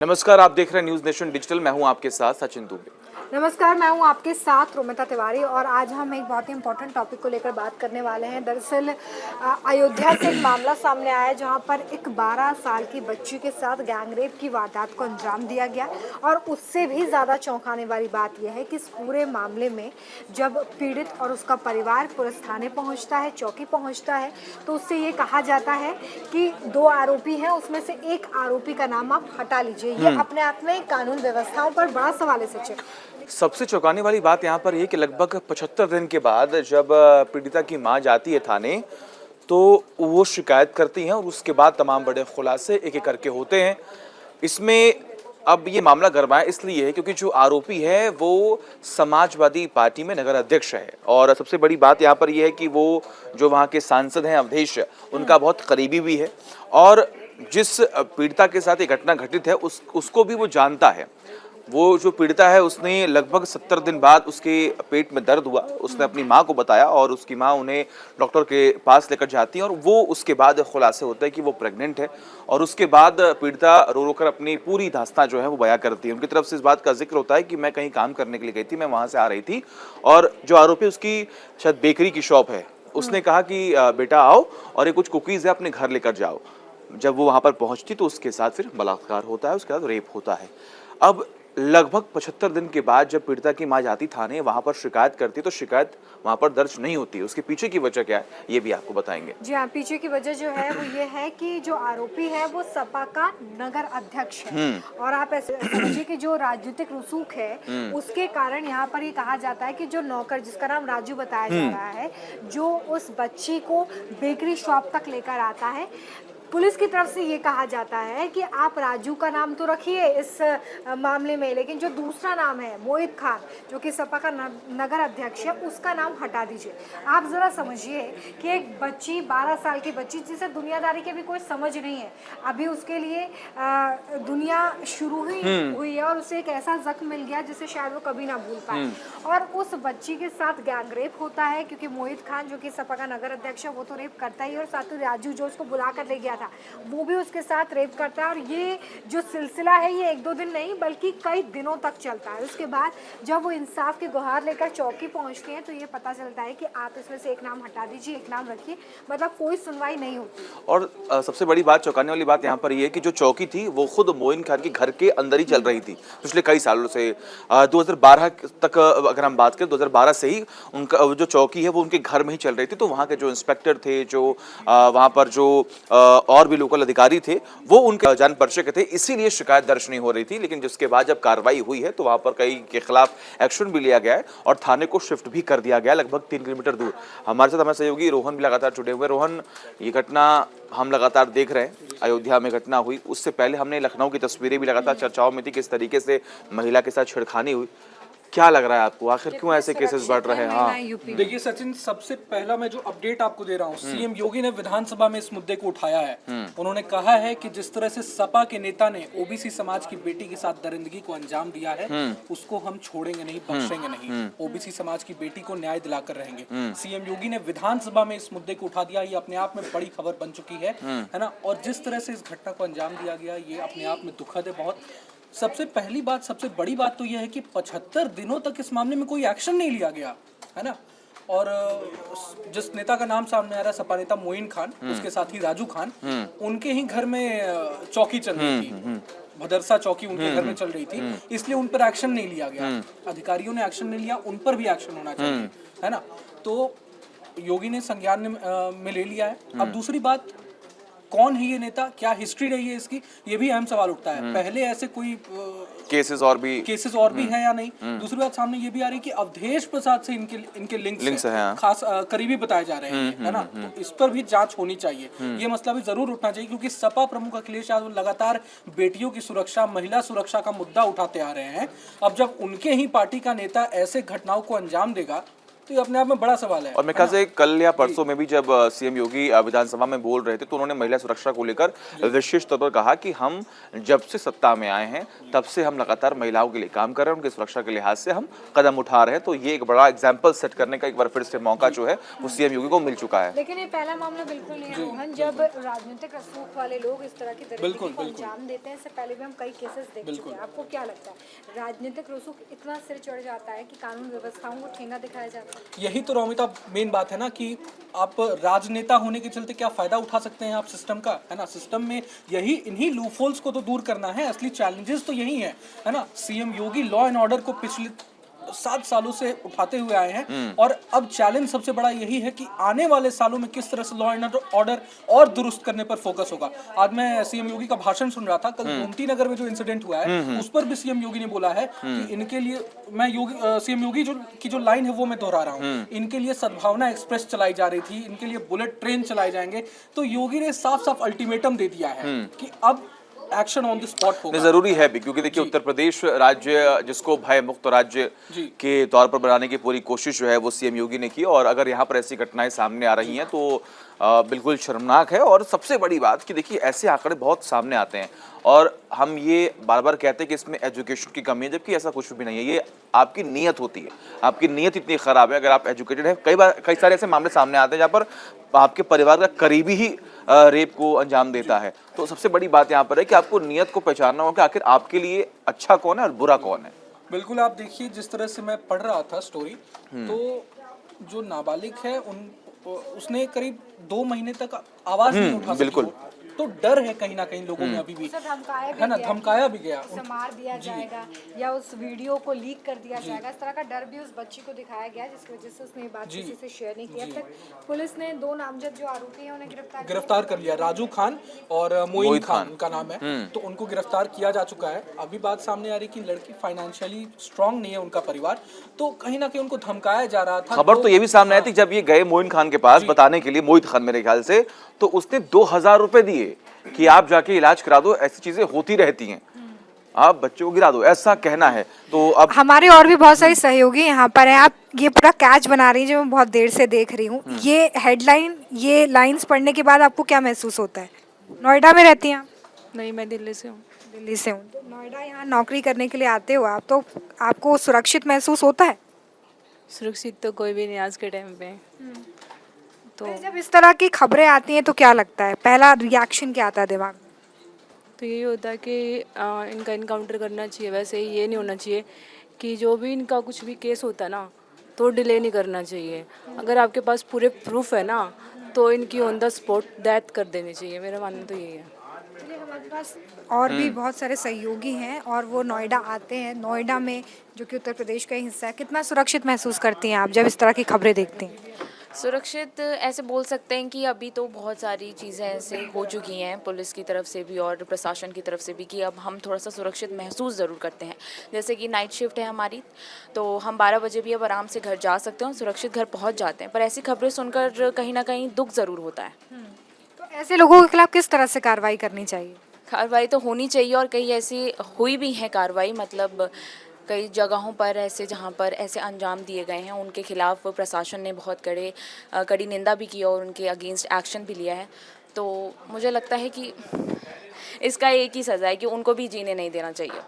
नमस्कार, आप देख रहे हैं न्यूज़ नेशन डिजिटल। मैं हूं आपके साथ सचिन दुबे। नमस्कार, मैं हूं आपके साथ रोमिता तिवारी और आज हम एक बहुत ही इम्पोर्टेंट टॉपिक को लेकर बात करने वाले हैं। दरअसल अयोध्या से एक मामला सामने आया है जहां पर एक 12 साल की बच्ची के साथ गैंगरेप की वारदात को अंजाम दिया गया। और उससे भी ज़्यादा चौंकाने वाली बात यह है कि इस पूरे मामले में जब पीड़ित और उसका परिवार पुलिस थाने पहुँचता है, चौकी पहुँचता है, तो उससे ये कहा जाता है कि 2 आरोपी हैं, उसमें से एक आरोपी का नाम आप हटा लीजिए। ये अपने आप में कानून व्यवस्थाओं पर बड़ा सवाल है सचिन। सबसे चौंकाने वाली बात यहाँ पर ये कि लगभग 75 दिन के बाद जब पीड़िता की मां जाती है थाने, तो वो शिकायत करती हैं और उसके बाद तमाम बड़े खुलासे एक-एक करके होते हैं। इसमें अब ये मामला गरमाया इसलिए है क्योंकि जो आरोपी है वो समाजवादी पार्टी में नगर अध्यक्ष है और सबसे बड़ी बात यहाँ पर ये है कि वो जो वहाँ के सांसद हैं अवधेश, उनका बहुत करीबी भी है और जिस पीड़िता के साथ ये घटना घटित है उसको भी वो जानता है। वो जो पीड़िता है उसने लगभग 70 दिन बाद उसके पेट में दर्द हुआ, उसने अपनी माँ को बताया और उसकी माँ उन्हें डॉक्टर के पास लेकर जाती है और वो उसके बाद खुलासे होता है कि वो प्रेग्नेंट है। और उसके बाद पीड़िता रो रो कर अपनी पूरी दास्तां जो है वो बयां करती है। उनकी तरफ से इस बात का जिक्र होता है कि मैं कहीं काम करने के लिए गई थी, मैं वहाँ से आ रही थी और जो आरोपी उसकी शायद बेकरी की शॉप है, उसने कहा कि बेटा आओ और ये कुछ कुकीज़ है अपने घर लेकर जाओ। जब वो वहाँ पर पहुँचती तो उसके साथ फिर बलात्कार होता है, उसके बाद रेप होता है। अब लगभग 75 दिन के बाद जब पीड़िता की मां जाती थाने, वहां पर शिकायत करती तो शिकायत वहां पर दर्ज नहीं होती। उसके पीछे की वजह क्या है ये भी आपको बताएंगे। जी हाँ, पीछे की वजह जो है वो ये है कि जो आरोपी है वो सपा का नगर अध्यक्ष है। और आप ऐसे समझिए कि जो राजनीतिक रसूख है उसके कारण यहाँ पर ये कहा जाता है कि जो नौकर जिसका नाम राजू बताया जा रहा है, जो उस बच्ची को बेकरी शॉप तक लेकर आता है, पुलिस की तरफ से ये कहा जाता है कि आप राजू का नाम तो रखिए इस मामले में, लेकिन जो दूसरा नाम है मोहित खान जो कि सपा का नगर अध्यक्ष है, उसका नाम हटा दीजिए। आप ज़रा समझिए कि एक बच्ची 12 साल की बच्ची जिसे दुनियादारी की भी कोई समझ नहीं है, अभी उसके लिए दुनिया शुरू ही हुई है और उसे एक ऐसा जख्म मिल गया जिसे शायद वो कभी ना भूल पाए। और उस बच्ची के साथ गैंगरेप होता है क्योंकि मोहित खान जो कि सपा का नगर अध्यक्ष है वो तो रेप करता ही है और साथ ही राजू जो उसको बुला कर ले गया था वो भी उसके साथ रेप करता है। और ये जो सिलसिला है ये 1-2 दिन नहीं बल्कि कई दिनों तक चलता है। उसके बाद जब वो इंसाफ की गुहार लेकर चौकी पहुंचते हैं तो ये पता चलता है कि आप इसमें से एक नाम हटा दीजिए, एक नाम रखिए, मतलब कोई सुनवाई नहीं होती। और सबसे बड़ी बात, चौंकाने वाली बात यहाँ पर ये है कि जो चौकी थी वो खुद मोइन खान के घर के अंदर ही चल रही थी पिछले कई सालों से। 2012 तक अगर हम बात करें, 2012 से ही उनका जो चौकी है वो उनके घर में ही चल रही थी। तो वहाँ के जो इंस्पेक्टर थे, जो वहाँ पर जो और भी लोकल अधिकारी थे, वो उनके जान परिचय के थे, इसीलिए शिकायत दर्ज नहीं हो रही थी। लेकिन जिसके बाद जब कार्रवाई हुई है तो वहाँ पर कई के खिलाफ एक्शन भी लिया गया है और थाने को शिफ्ट भी कर दिया गया लगभग 3 किलोमीटर दूर। हमारे साथ हमारे सहयोगी रोहन भी लगातार जुड़े हुए। रोहन, ये घटना हम लगातार देख रहे हैं, अयोध्या में घटना हुई, उससे पहले हमने लखनऊ की तस्वीरें भी लगातार चर्चाओं में थी, किस तरीके से महिला के साथ छेड़खानी हुई। क्या लग रहा है आपको, आखिर क्यों ऐसे केसेस बढ़ रहे हैं? हाँ, देखिए सचिन, सबसे पहला मैं जो अपडेट आपको दे रहा हूँ, सीएम योगी ने विधानसभा में इस मुद्दे को उठाया है। उन्होंने कहा है कि जिस तरह से सपा के नेता ने ओबीसी समाज की बेटी के साथ दरिंदगी को अंजाम दिया है, उसको हम छोड़ेंगे नहीं, बख्शेंगे नहीं। ओबीसी समाज की बेटी को न्याय दिलाकर रहेंगे। सीएम योगी ने विधानसभा में इस मुद्दे को उठा दिया। ये अपने आप में बड़ी खबर बन चुकी है ना। और जिस तरह से इस घटना को अंजाम दिया गया, ये अपने आप में दुखद है बहुत। सबसे पहली बात, सबसे बड़ी बात तो यह है कि 75 दिनों तक इस मामले में कोई एक्शन नहीं लिया गया, है ना। और जिस नेता का नाम सामने आ रहा है, सपा नेता मोइन खान, उसके साथ ही राजू खान, उनके ही घर में चौकी चल रही थी, भदरसा चौकी उनके घर में चल रही थी, इसलिए उन पर एक्शन नहीं लिया गया। अधिकारियों ने एक्शन नहीं लिया, उन पर भी एक्शन होना चाहिए, है ना। तो योगी ने संज्ञान में ले लिया है। अब दूसरी बात, कौन है ये नेता, क्या हिस्ट्री रही है इसकी, ये भी अहम सवाल उठता है। पहले ऐसे कोई केसेस और भी हैं या नहीं। दूसरी बात सामने ये भी आ रही है कि अवधेश प्रसाद से इनके लिंक्स हैं, हाँ। खास करीबी बताए जा रहे हैं, है ना। तो इस पर भी जांच होनी चाहिए। ये मसला भी जरूर उठना चाहिए क्योंकि सपा प्रमुख अखिलेश यादव लगातार बेटियों की सुरक्षा, महिला सुरक्षा का मुद्दा उठाते आ रहे हैं। अब जब उनके ही पार्टी का नेता ऐसे घटनाओं को अंजाम देगा तो ये अपने आप में बड़ा सवाल है। और मेरे ख्याल से कल या परसों में भी जब सीएम योगी विधानसभा में बोल रहे थे तो उन्होंने महिला सुरक्षा को लेकर विशेष तौर पर कहा कि हम जब से सत्ता में आए हैं तब से हम लगातार महिलाओं के लिए काम कर रहे हैं, उनकी सुरक्षा के लिहाज से हम कदम उठा रहे हैं। तो ये एक बड़ा एग्जाम्पल सेट करने का एक बार फिर से मौका जो है वो सीएम योगी को मिल चुका है। लेकिन ये पहला मामला बिल्कुल नहीं है मोहन, जब राजनीतिक रसूख वाले लोग इस तरह की दरिंदगी को अंजाम देते हैं। इससे पहले भी हम कई केसेस देख चुके हैं। आपको क्या लगता है राजनीतिक रसूख इतना सिर चढ़ जाता है कि कानून व्यवस्थाओं को ठेंगा दिखाया जाता है? यही तो रोमिता मेन बात है ना कि आप राजनेता होने के चलते क्या फायदा उठा सकते हैं आप सिस्टम का, है ना। सिस्टम में यही इन्हीं लूपहोल्स को तो दूर करना है, असली चैलेंजेस तो यही है ना। CM Yogi law and order को पिछले 7 सालों से उठाते हुए आए हैं और अब चैलेंज सबसे बड़ा यही है कि आने वाले सालों में किस तरह से लॉ एंड ऑर्डर और दुरुस्त करने पर फोकस होगा। आज मैं सीएम योगी का भाषण सुन रहा था, कल गोमती नगर में जो इंसिडेंट हुआ है उस पर भी सीएम योगी ने बोला है कि इनके लिए सीएम योगी की जो लाइन है वो मैं दोहरा रहा हूँ, इनके लिए सद्भावना एक्सप्रेस चलाई जा रही थी, इनके लिए बुलेट ट्रेन चलाए जाएंगे। तो योगी ने साफ साफ अल्टीमेटम दे दिया है कि अब एक्शन ऑन द स्पॉट होगा। जरूरी है भी, क्योंकि देखिए उत्तर प्रदेश राज्य जिसको भय मुक्त राज्य के तौर पर बनाने की पूरी कोशिश जो है वो सीएम योगी ने की, और अगर यहाँ पर ऐसी घटनाएं सामने आ रही हैं तो बिल्कुल शर्मनाक है। और सबसे बड़ी बात कि देखिए ऐसे आंकड़े बहुत सामने आते हैं और हम ये बार बार कहते हैं कि इसमें एजुकेशन की कमी है, जबकि ऐसा कुछ भी नहीं है। ये आपकी नीयत होती है, आपकी नीयत इतनी खराब है। अगर आप एजुकेटेड हैं, कई सारे ऐसे मामले सामने आते हैं जहाँ पर आपके परिवार का करीबी ही रेप को अंजाम देता है। तो सबसे बड़ी बात यहाँ पर है कि आपको नीयत को पहचानना होगा कि आखिर आपके लिए अच्छा कौन है और बुरा कौन है। बिल्कुल, आप देखिए जिस तरह से मैं पढ़ रहा था स्टोरी, तो जो नाबालिग है उसने करीब 2 महीने तक आवाज नहीं उठा सकी। बिल्कुल। तो डर है कहीं ना कहीं लोगों में अभी भी, है ना, धमकाया भी गया, उसे मार दिया जाएगा या उस वीडियो को लीक कर दिया जाएगा, इस तरह का डर भी उस बच्ची को दिखाया गया, जिसकी वजह से उसने ये बात किसी से शेयर नहीं किया। फिर पुलिस ने 2 नामजद जो आरोपी हैं उन्हें गिरफ्तार कर लिया, राजू खान और मोइन खान उनका नाम है। तो उनको गिरफ्तार किया जा चुका है। अभी बात सामने आ रही कि लड़की फाइनेंशियली स्ट्रांग नहीं है, उनका परिवार, तो कहीं ना कहीं उनको धमकाया जा रहा था। खबर तो ये भी सामने आई थी जब ये गए मोइन खान के पास बताने के लिए, मोहित खान मेरे ख्याल से, तो उसने 2000 रुपए दिए कि आप जाके इलाज करा दो, ऐसी चीजें होती रहती हैं, आप बच्चों को गिरा दो, ऐसा कहना है। तो अब हमारे और भी बहुत सारे सहयोगी यहाँ पर हैं। आप ये पूरा कैच बना रही हैं जो मैं बहुत देर से देख रही हूँ। ये हेडलाइन, ये लाइंस पढ़ने के बाद आपको क्या महसूस होता है? नोएडा में रहती हैं आप? नहीं, मैं दिल्ली से हूँ। दिल्ली से हूँ। तो नोएडा यहाँ नौकरी करने के लिए आते हो आप, तो आपको सुरक्षित महसूस होता है? सुरक्षित तो कोई भी नहीं आज के टाइम पे। तो जब इस तरह की खबरें आती हैं तो क्या लगता है, पहला रिएक्शन क्या आता है दिमाग में? तो यही होता है कि इनका इनकाउंटर करना चाहिए। वैसे ही ये नहीं होना चाहिए कि जो भी इनका कुछ भी केस होता है ना तो डिले नहीं करना चाहिए। अगर आपके पास पूरे प्रूफ है ना तो इनकी ऑन द स्पॉट डेथ कर देनी चाहिए। मेरा मानना तो यही है। हमारे पास और भी बहुत सारे सहयोगी हैं और वो नोएडा आते हैं। नोएडा में, जो कि उत्तर प्रदेश का ही हिस्सा है, कितना सुरक्षित महसूस करती हैं आप जब इस तरह की खबरें देखती हैं? सुरक्षित ऐसे बोल सकते हैं कि अभी तो बहुत सारी चीज़ें ऐसे हो चुकी हैं पुलिस की तरफ से भी और प्रशासन की तरफ से भी कि अब हम थोड़ा सा सुरक्षित महसूस ज़रूर करते हैं। जैसे कि नाइट शिफ्ट है हमारी, तो हम 12 बजे भी अब आराम से घर जा सकते हैं, सुरक्षित घर पहुंच जाते हैं। पर ऐसी खबरें सुनकर कहीं ना कहीं दुख ज़रूर होता है। तो ऐसे लोगों के खिलाफ किस तरह से कार्रवाई करनी चाहिए? कार्रवाई तो होनी चाहिए और कई ऐसी हुई भी है कार्रवाई, मतलब कई जगहों पर ऐसे जहाँ पर ऐसे अंजाम दिए गए हैं उनके खिलाफ प्रशासन ने बहुत कड़ी निंदा भी की और उनके अगेंस्ट एक्शन भी लिया है। तो मुझे लगता है कि इसका एक ही सज़ा है कि उनको भी जीने नहीं देना चाहिए।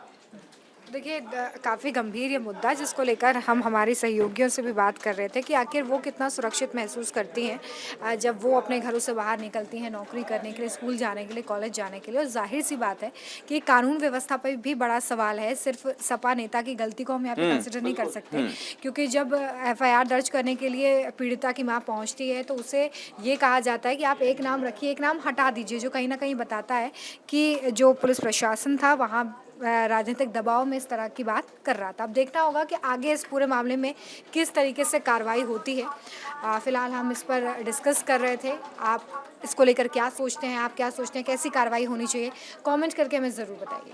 देखिए, काफ़ी गंभीर ये मुद्दा है जिसको लेकर हम हमारे सहयोगियों से भी बात कर रहे थे कि आखिर वो कितना सुरक्षित महसूस करती हैं जब वो अपने घरों से बाहर निकलती हैं नौकरी करने के लिए, स्कूल जाने के लिए, कॉलेज जाने के लिए। और जाहिर सी बात है कि कानून व्यवस्था पर भी बड़ा सवाल है। सिर्फ सपा नेता की गलती को हम यहाँ पे कंसिडर नहीं कर सकते, क्योंकि जब FIR दर्ज करने के लिए पीड़िता की माँ पहुँचती है तो उसे ये कहा जाता है कि आप एक नाम रखिए, एक नाम हटा दीजिए, जो कहीं ना कहीं बताता है कि जो पुलिस प्रशासन था वहाँ राजनीतिक दबाव में इस तरह की बात कर रहा था। अब देखना होगा कि आगे इस पूरे मामले में किस तरीके से कार्रवाई होती है। फ़िलहाल हम इस पर डिस्कस कर रहे थे। आप इसको लेकर क्या सोचते हैं, आप क्या सोचते हैं, कैसी कार्रवाई होनी चाहिए, कमेंट करके हमें ज़रूर बताइए।